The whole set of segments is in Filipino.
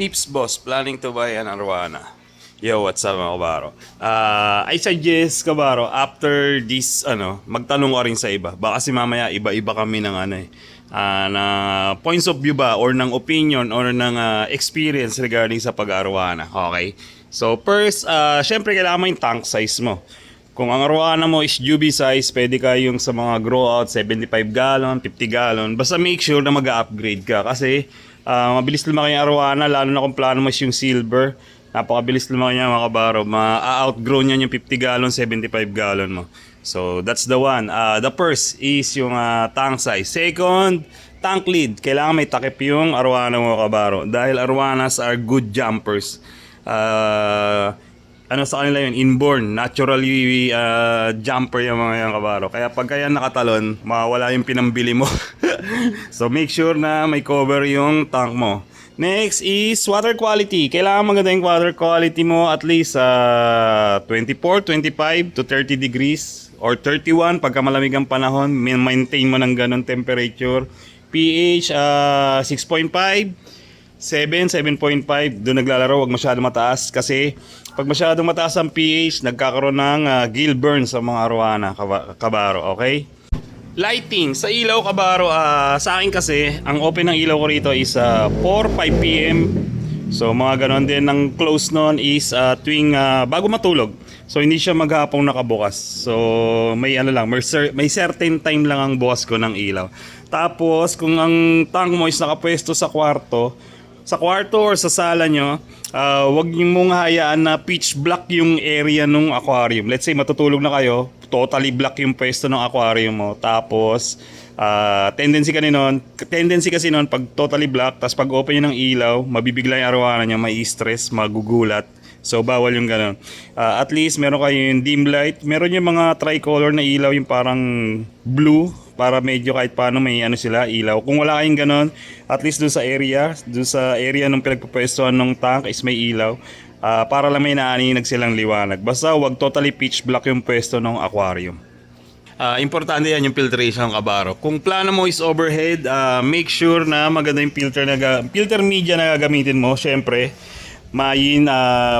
Tips boss, planning to buy an Arowana. Yo, what's up mga kabaro? I suggest kabaro, after this, magtanong ka rin sa iba. Baka kasi mamaya iba-iba kami ng na points of view ba or ng opinion or ng experience regarding sa pag-Arowana. Okay? So first, syempre kailangan mo yung tank size mo. Kung ang Arowana mo is UV size, pwede ka yung sa mga grow out, 75 gallon, 50 gallon. Basta make sure na mag-upgrade ka kasi mabilis lumaki yung Arowana, lalo na kung plano mo is yung silver. Napakabilis lumaki niya mga kabaro. Ma-outgrow niya yung 50 gallon, 75 gallon mo. So that's the one. The first is yung tank size. Second, tank lid. Kailangan may takip yung Arowana mo kabaro. Dahil Arowanas are good jumpers. Sa kanila yun, inborn, naturally jumper yung mga yan kabaro. Kaya pagka yan nakatalon, mawawala yung pinambili mo. So make sure na may cover yung tank mo. Next is water quality. Kailangan maganda yung water quality mo at least 24, 25 to 30 degrees or 31 pagka malamig ang panahon. Maintain mo ng ganun temperature. pH 6.5, 7.5. Doon naglalaro, wag masyado mataas kasi pag masyadong mataas ang pH, nagkakaroon ng gill burn sa mga Arowana kabaro, okay? Lighting sa ilaw kabaro, sa akin kasi ang open ng ilaw ko rito is 4-5 PM. So mga ganon din, ang close noon is tuwing bago matulog. So hindi siya maghapong nakabukas. So may may certain time lang ang bukas ko ng ilaw. Tapos kung ang tank mo is nakapwesto sa kwarto or sa sala nyo, wag niyo mong hayaan na pitch black yung area ng aquarium. Let's say matutulog na kayo, totally black yung pwesto ng aquarium mo. Tapos tendency kasi noon pag totally black, tapos pag open nyo ng ilaw, mabibigla yung Arowana nyo, may stress, magugulat. So bawal yung ganun. At least meron kayo yung dim light, meron yung mga tricolor na ilaw, yung parang blue, para medyo kahit paano may sila ilaw. Kung wala kayong ganon, at least doon sa area ng pinagpapwestuhan ng tank is may ilaw, para lang may naaninag silang liwanag. Basta wag totally pitch black yung pwesto ng aquarium. Importante yan yung filtration kabaro. Kung plano mo is overhead, make sure na maganda yung filter media na gagamitin mo. Syempre Mayin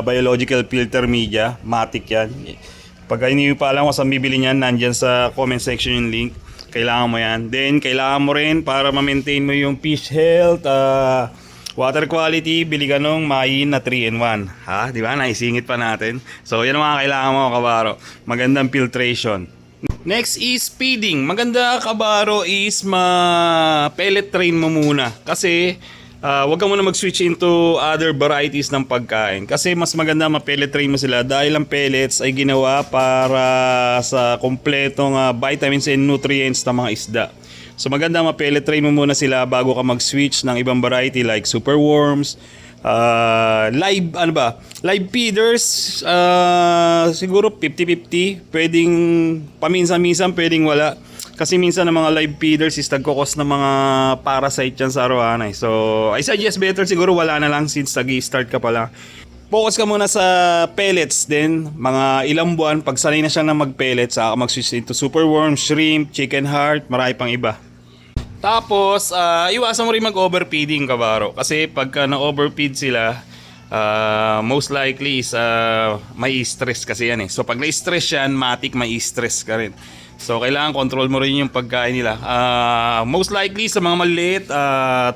biological filter media, matic yan. Pag hindi pa alam kung saan bibili niyan, nandyan sa comment section yung link. Kailangan mo yan. Then kailangan mo rin para ma-maintain mo yung fish health, water quality, bili ka nung Mayin na 3-in-1. Di ba? Naisingit pa natin. So yan ang mga kailangan mo kabaro. Magandang filtration. Next is feeding. Maganda kabaro is ma-pellet train mo muna. Kasi wag ka muna mag-switch into other varieties ng pagkain. Kasi mas maganda ma-pellet train mo sila dahil ang pellets ay ginawa para sa kompletong vitamins and nutrients ng mga isda. So maganda ma-pellet train mo muna sila bago ka mag-switch ng ibang variety like superworms, live feeders, siguro 50-50. Pwedeng paminsan-minsan, pwedeng wala. Kasi minsan ng mga live feeders is nagkukos ng mga parasite yan sa Arowana. So I suggest better siguro wala na lang since nag-i-start ka pala. Focus ka muna sa pellets din. Mga ilang buwan, pag sanay na siya na mag-pellets, saka mag-switch into superworm, shrimp, chicken heart, marami pang iba. Tapos, iwasan mo rin mag-overfeeding kabaro. Kasi pagka na-overfeed sila, most likely is may stress kasi yan eh. So pag na-stress yan, matik may stress ka rin. So kailangan control mo rin yung pagkain nila. Most likely sa mga maliit,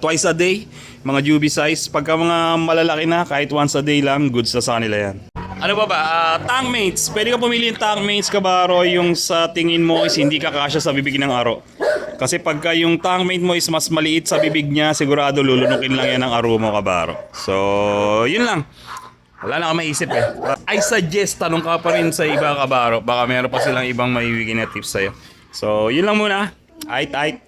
twice a day, mga UV size. Pagka mga malalaki na, kahit once a day lang, goods na sa kanila yan. Ano ba? Tank mates. Pwede ka pumili ng tank mates kabaro yung sa tingin mo is hindi kakasya sa bibig ng aro. Kasi pagka yung tank mate mo is mas maliit sa bibig niya, sigurado lulunukin lang yan ng aro mo kabaro. So yun lang. Wala na ka maisip eh. I suggest tanong ka pa rin sa iba kabaro. Baka meron pa silang ibang maibigay na tips sa'yo. So yun lang muna. Aight.